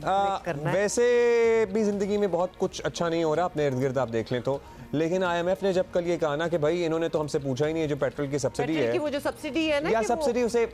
करना है। वैसे भी जिंदगी में बहुत कुछ अच्छा नहीं हो रहा, अपने इर्द गिर्द आप देख लें तो। लेकिन आईएमएफ ने जब कल ये कहा ना कि भाई इन्होंने तो हमसे पूछा ही नहीं है जो पेट्रोल की सब्सिडी है, वो जो सब्सिडी है ना, या सब्सिडी उसे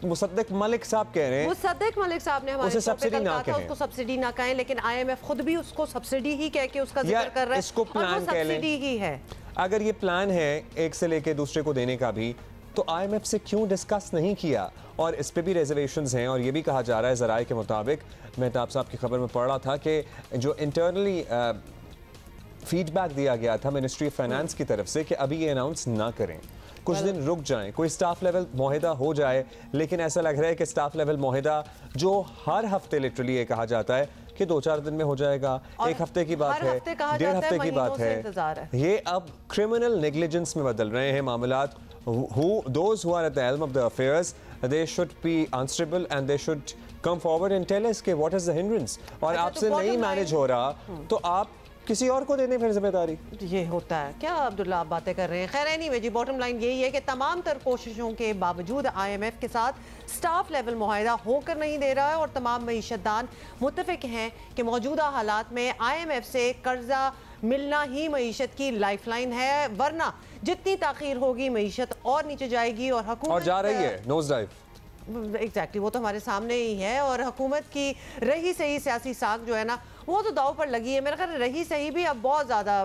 मुसद्दिक मलिक साहब कह रहे हैं, मुसद्दिक मलिक साहब ने हमारे सब्सिडी ना कहें, उसको सब्सिडी ना कहें, लेकिन आईएमएफ खुद भी उसको सब्सिडी ही कह के उसका जिक्र कर रहा है, इसको प्लान कह लें। सब्सिडी ही है। अगर ये प्लान है एक से लेके दूसरे को देने का भी, तो आईएमएफ से क्यों डिस्कस नहीं किया? और इस पे भी रिजर्वेशंस हैं, और ये भी कहा जा रहा है ज़राए के मुताबिक, मेहताब साहब की खबर में पढ़ रहा था कि जो इंटरनली फीडबैक दिया गया था मिनिस्ट्री ऑफ फाइनेंस की तरफ से कि अभी ये अनाउंस ना करें, कुछ दिन रुक जाएं, कोई स्टाफ लेवल मुआहिदा हो जाए। लेकिन ऐसा लग रहा है कि स्टाफ लेवल मुआहिदा जो हर हफ्ते लिटरली ये कहा जाता है कि 2-4 दिन में हो जाएगा, एक हफ्ते की बात है, 1.5 हफ्ते की बात है, ये अब क्रिमिनल नेग्लिजेंस में बदल रहे हैं मामलात। Those who are at the helm of the affairs, they should be answerable and they should come forward and tell us कि what is the hindrance। और आपसे नहीं मैनेज हो रहा तो आप किसी और को दे दें फिर जिम्मेदारी। ये होता है क्या अब्दुल्ला, आप बातें कर रहे हैं। खैर एनीवे जी, बॉटम लाइन यही है कि तमाम तर कोशिशों के बावजूद आईएमएफ के साथ स्टाफ लेवल मुआहिदा होकर नहीं दे रहा है, और तमाम मईशतदान मुत्तफिक हैं कि मौजूदा हालात में आईएमएफ से कर्जा मिलना ही मईशत की लाइफलाइन है, वरना जितनी ताखीर होगी मईशत और नीचे जाएगी। और हुकूमत और जा रही है नोज डाइव। एग्जैक्टली, वो तो हमारे सामने ही है। और हुकूमत की रही सही सियासी साख जो है ना, वो तो दाव पर लगी है। मेरा ख्याल रही सही भी अब बहुत ज्यादा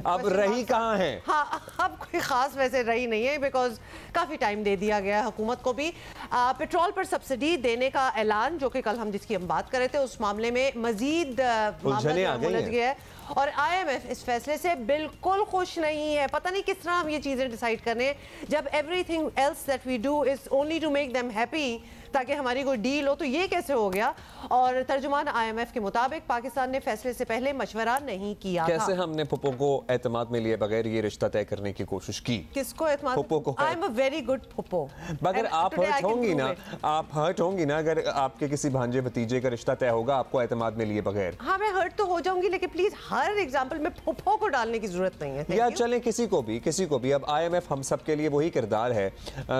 अब रही कहाँ है? हाँ, अब कोई खास वैसे रही नहीं है, बिकॉज काफी टाइम दे दिया गया हुकूमत को भी। पेट्रोल पर सब्सिडी देने का ऐलान, जो कि कल हम जिसकी हम बात कर रहे थे, उस मामले में मजीद मामला उलझ गया है, और आईएमएफ इस फैसले से बिल्कुल खुश नहीं है। पता नहीं किस तरह हम ये चीजें डिसाइड करने, जब everything else that we do is only to make them happy, ताकि हमारी कोई डील हो, तो ये कैसे हो गया? और तर्जुमान आईएमएफ के मुताबिक पाकिस्तान ने फैसले से पहले मशवरा नहीं किया। कैसे हमने पप्पो को एतमाद में लिए बगैर ये रिश्ता तय करने की कोशिश की? किसको एतमाद? पप्पो को। I am a very good Pappo. मगर आप हर्ट होंगी ना, आप हर्ट होंगी ना अगर आपके किसी भांजे भतीजे का रिश्ता तय होगा आपको एतमाद में लिए बगैर। हाँ, मैं हर्ट तो हो जाऊंगी, लेकिन प्लीज हर एग्जाम्पल में पप्पो को डालने की जरूरत नहीं है। या चलें किसी को भी। अब आईएमएफ हम सब के लिए वही किरदार है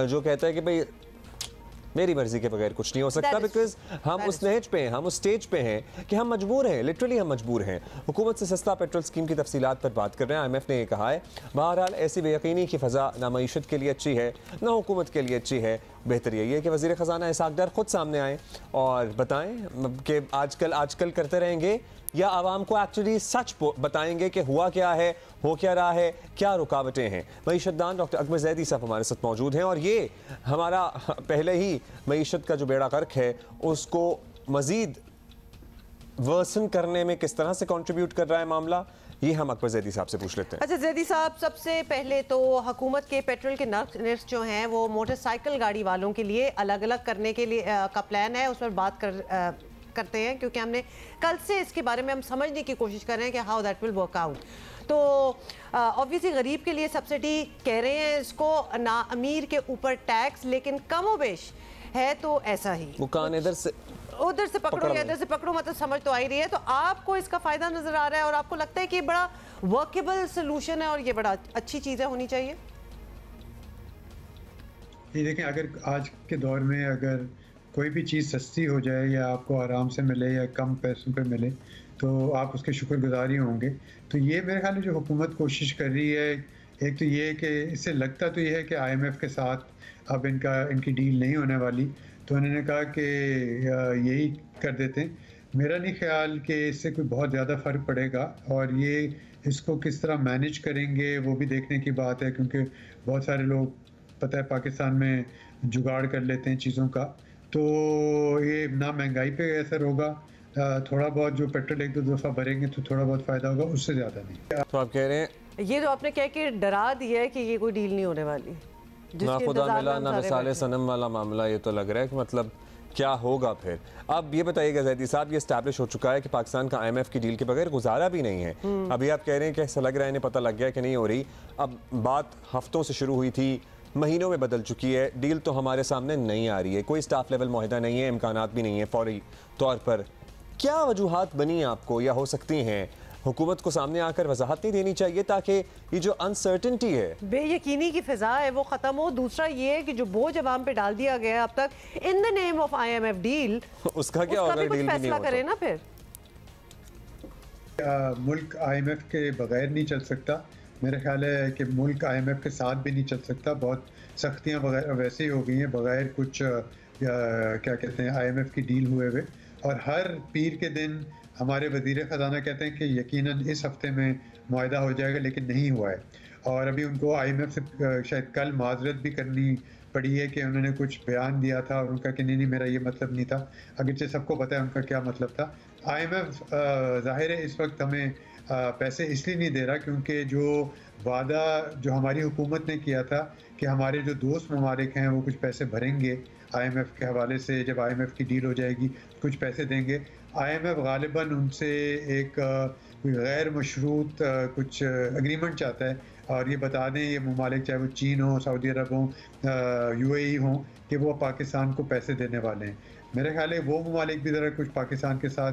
जो कहता है कि भाई मेरी मर्जी के बगैर कुछ नहीं हो सकता, बिकॉज हम उस नेज पे हैं, हम उस स्टेज पे हैं कि हम मजबूर हैं, लिटरली हम मजबूर हैं। हुकूमत से सस्ता पेट्रोल स्कीम की तफसीलात पर बात कर रहे हैं। आईएमएफ ने ये कहा है, बहरहाल ऐसी बेयकीनी की फ़ज़ा ना मईशत के लिए अच्छी है ना हुकूमत के लिए अच्छी है। बेहतर यही है कि वज़ीर ख़जाना इसहाक़ डार खुद सामने आएँ और बताएँ कि आजकल करते रहेंगे या आवाम को एक्चुअली सच बताएंगे कि हुआ क्या है, हो क्या रहा है, क्या रुकावटें हैं। मईशतदान डॉक्टर अकबर ज़ैदी साहब हमारे साथ मौजूद हैं, और ये हमारा पहले ही मईशत का जो बेड़ा गर्क है उसको मज़ीद वर्सन करने में किस तरह से कंट्रीब्यूट कर रहा है मामला, ये हम अकबर ज़ैदी साहब से पूछ लेते हैं। अच्छा ज़ैदी साहब, सबसे पहले तो हुकूमत के पेट्रोल के नर्स जो हैं वो मोटरसाइकिल गाड़ी वालों के लिए अलग अलग करने के लिए का प्लान है, उस पर बात करते हैं, क्योंकि हमने कल से इसके बारे में हम समझने की कोशिश कर रहे हैं कि how that will work out. तो ऑब्वियसली गरीब के लिए सब्सिडी कह रहे हैं इसको, ना अमीर के ऊपर टैक्स, लेकिन कमोबेश है तो ऐसा ही, वो कान इधर से उधर से पकड़ो या इधर से पकड़ो, मतलब समझ तो आ ही रही है। तो आपको इसका फायदा नजर आ रहा है और आपको लगता है कि बड़ा वर्केबल सोल्यूशन है और ये बड़ा अच्छी चीज़ होनी चाहिए? ये देखें, अगर आज के दौर में अगर कोई भी चीज़ सस्ती हो जाए या आपको आराम से मिले या कम पैसों पे मिले तो आप उसके शुक्रगुजार ही होंगे। तो ये मेरे ख्याल में जो हुकूमत कोशिश कर रही है, एक तो ये कि इससे लगता तो ये है कि आईएमएफ के साथ अब इनकी डील नहीं होने वाली, तो उन्होंने कहा कि यही कर देते हैं। मेरा नहीं ख्याल कि इससे कोई बहुत ज़्यादा फ़र्क पड़ेगा, और ये इसको किस तरह मैनेज करेंगे वो भी देखने की बात है, क्योंकि बहुत सारे लोग पता है पाकिस्तान में जुगाड़ कर लेते हैं चीज़ों का। तो ये ना महंगाई पे असर होगा, थोड़ा बहुत जो पेट्रोल 1-2 दफ़ा भरेंगे तो थोड़ा बहुत फ़ायदा होगा, उससे ज़्यादा नहीं। तो आप कह रहे हैं ये तो आपने कह के डरा दिया है कि ये कोई डील नहीं होने वाली, ना खुदा मिला ना मिसाले सनम वाला मामला। ये तो लग रहा है कि मतलब क्या होगा फिर। अब ये बताइएगा ज़ैदी साहब, ये एस्टैब्लिश हो चुका है कि पाकिस्तान का आईएमएफ की डील के बगैर गुजारा भी नहीं है। अभी आप कह रहे हैं कि ऐसा लग रहा है इन्हें पता लग गया कि नहीं हो रही। अब बात हफ्तों से शुरू हुई थी, महीनों में बदल चुकी है, डील तो हमारे सामने नहीं आ रही है, कोई स्टाफ लेवल मुआहिदा नहीं है, इम्कानात भी नहीं है फौरी तौर पर। क्या वजूहात बनी आपको या हो सकती हैं हुकूमत को सामने आकर वजाहत नहीं देनी चाहिए ताकि ये जो अनसर्टेनिटी है, बेयकीनी की फिजा है, वो खत्म हो। दूसरा ये है कि जो बोझ अवाम पे डाल दिया गया अब तक in the name of IMF deal, उसका क्या होगा? भी कुछ फैसला करे ना फिर। मुल्क IMF के बगैर नहीं चल सकता। मेरा ख्याल है कि मुल्क IMF के साथ भी नहीं चल सकता। बहुत सख्तियाँ वैसे ही हो गई हैं बगैर कुछ क्या कहते हैं IMF की डील हुए हुए। और हर पीर के दिन हमारे वज़ीर ख़जाना कहते हैं कि यकीनन इस हफ्ते में मुआहदा हो जाएगा, लेकिन नहीं हुआ है। और अभी उनको IMF से शायद कल माजरत भी करनी पड़ी है कि उन्होंने कुछ बयान दिया था और उनका कि नहीं मेरा ये मतलब नहीं था, अगरचे सबको पता है उनका क्या मतलब था। IMF ज़ाहिर है इस वक्त हमें पैसे इसलिए नहीं दे रहा क्योंकि जो वादा जो हमारी हुकूमत ने किया था कि हमारे जो दोस्त ममालिक हैं वो कुछ पैसे भरेंगे IMF के हवाले से, जब IMF की डील हो जाएगी कुछ पैसे देंगे। IMF गालिबन उनसे एक गैर मशरूत कुछ एग्रीमेंट चाहता है। और ये बता दें ये ममालिक चाहे वो चीन हो, सऊदी अरब हो, UAE हो, कि वो पाकिस्तान को पैसे देने वाले हैं। मेरे ख्याल है वो ममालिक भी ज़रा कुछ पाकिस्तान के साथ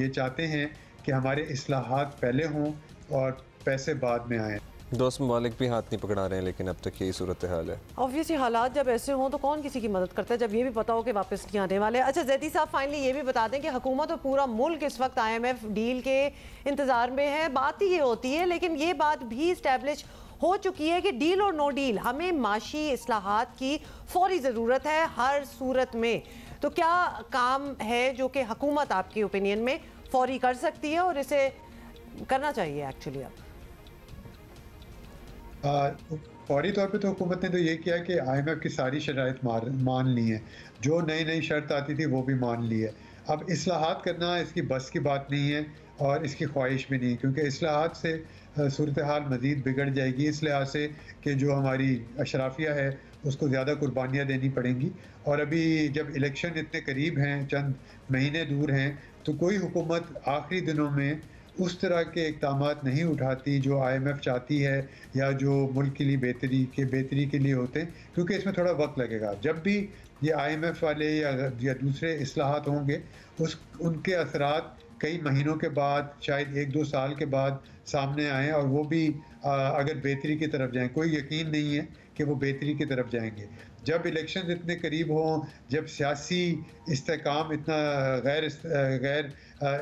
ये चाहते हैं कि हमारे इस्लाहात पहले हों और पैसे बाद में आएँ। दोस्त ममालिक भी हाथ नहीं पकड़ा रहे हैं, लेकिन अब तक यही सूरत हाल है। ऑब्वियसली हालात जब ऐसे हों तो कौन किसी की मदद करता है, जब ये भी पता हो कि वापस नहीं आने वाले। अच्छा जैदी साहब, फाइनली ये भी बता दें कि हुकूमत और पूरा मुल्क इस वक्त IMF डील के इंतज़ार में है। बात ही ये होती है, लेकिन ये बात भी इस्टेब्लिश हो चुकी है कि डील और नो डील हमें माशी इस्लाहात की फौरी ज़रूरत है हर सूरत में। तो क्या काम है जो कि हुकूमत आपके ओपिनियन में फौरी कर सकती है और इसे करना चाहिए एक्चुअली? अब फौरी तौर पे तो हुकूमत ने तो ये किया कि IMF की सारी शराइत मान ली है, जो नई नई शर्त आती थी वो भी मान ली है। अब इस्लाहात करना इसकी बस की बात नहीं है और इसकी ख्वाहिश भी नहीं, क्योंकि इस्लाहात से सूरत हाल मज़ीद बिगड़ जाएगी, इस लिहाज से कि जो हमारी अशराफिया है उसको ज़्यादा कुर्बानियाँ देनी पड़ेंगी। और अभी जब इलेक्शन इतने करीब हैं, चंद महीने दूर हैं, तो कोई हुकूमत आखिरी दिनों में उस तरह के इक़दामात नहीं उठाती जो IMF चाहती है या जो मुल्क के लिए बेहतरी के लिए होते हैं, क्योंकि इसमें थोड़ा वक्त लगेगा। जब भी ये IMF वाले या दूसरे इस्लाहात होंगे उनके असरात कई महीनों के बाद, शायद 1-2 साल के बाद सामने आएँ और वो भी अगर बेहतरी की तरफ जाएँ। कोई यकीन नहीं है कि वो बेहतरी की तरफ जाएंगे। जब इलेक्शन इतने करीब हों, जब सियासी इस्तेहकाम इतना गैर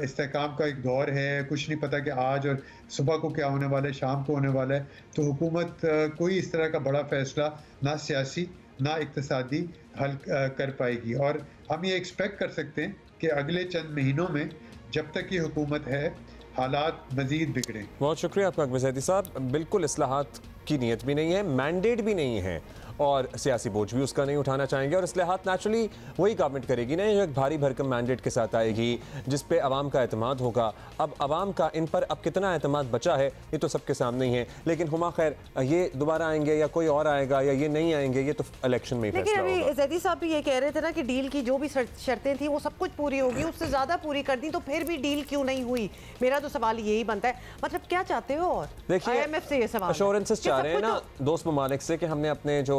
इस्तेहकाम का एक दौर है, कुछ नहीं पता कि आज और सुबह को क्या होने वाला है, शाम को होने वाला है, तो हुकूमत कोई इस तरह का बड़ा फ़ैसला ना सियासी ना इक़्तिसादी हल कर पाएगी। और हम ये एक्सपेक्ट कर सकते हैं कि अगले चंद महीनों में जब तक ये हुकूमत है हालात मज़ीद बिगड़ें। बहुत शुक्रिया आपका अकबर ज़ैदी साहब। बिल्कुल इस्लाहात की नीयत भी नहीं है, मैंडेट भी नहीं है और सियासी बोझ भी उसका नहीं उठाना चाहेंगे। और इस्लाहात नेचुरली वही गवर्नमेंट करेगी ना जो एक भारी भरकम मैंडेट के साथ आएगी, जिस पे अवाम का एतमाद होगा। अब अवाम का इन पर अब कितना एतमाद बचा है ये तो सबके सामने ही है, लेकिन हुमा खैर ये दोबारा आएंगे या कोई और आएगा या ये नहीं आएंगे, ये तो इलेक्शन में ही फैसला होगा। लेकिन अभी ज़ैदी साहब भी ये कह रहे थे ना कि डील की जो भी शर्तें थी वो सब कुछ पूरी होगी, उससे ज़्यादा पूरी कर दी, तो फिर भी डील क्यों नहीं हुई? मेरा तो सवाल यही बनता है। मतलब क्या चाहते हो? और देखिए IMF से ये सवाल अश्योरेंसेस चाह रहे हैं ना दोस्त ममालिक से कि हमने अपने जो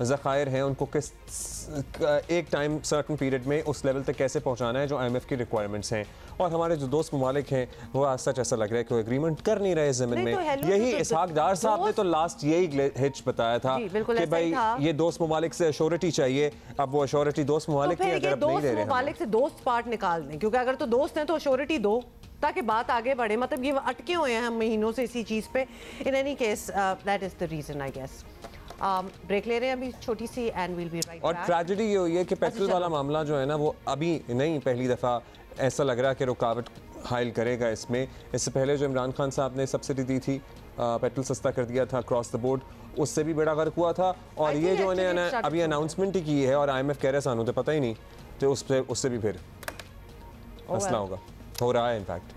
ज़खायर हैं उनको किस एक टाइम सर्टन पीरियड में उस लेवल तक कैसे पहुंचाना है जो IMF की रिक्वायरमेंट्स हैं। और हमारे जो दोस्त ममालिक हैं वो आज सच ऐसा लग रहा है कि वो एग्रीमेंट कर नहीं रहे ज़मीन में। यही इसहाक डार साहब ने तो लास्ट यही हिच बताया था कि भाई ये दोस्त ममालिक से अश्योरिटी चाहिए। अब वो अश्योरिटी दोस्त ममालिक नहीं दे रहे, ममालिक से दोस्त पार्ट निकाल दें, क्योंकि अगर तो दोस्त हैं तो अश्योरिटी दो ताकि बात आगे बढ़े। मतलब ये अटके हुए हैं हम महीनों से इसी चीज़ पे। In any case that is the reason I guess. Break ले रहे हैं अभी छोटी सी एंड विल बी राइट। और ट्रेजेडी ये हुई है कि पेट्रोल वाला मामला जो है ना वो अभी नहीं, पहली दफ़ा ऐसा लग रहा है कि रुकावट हायल करेगा इसमें। इससे पहले जो इमरान खान साहब ने सब्सिडी दी थी, पेट्रोल सस्ता कर दिया था अक्रॉस द बोर्ड, उससे भी बड़ा गर्क हुआ था। और ये जो इन्हें अभी अनाउंसमेंट ही की है और IMF कह रहे सानू तो पता ही नहीं, तो उससे भी फिर मसला होगा, हो रहा है इनफैक्ट।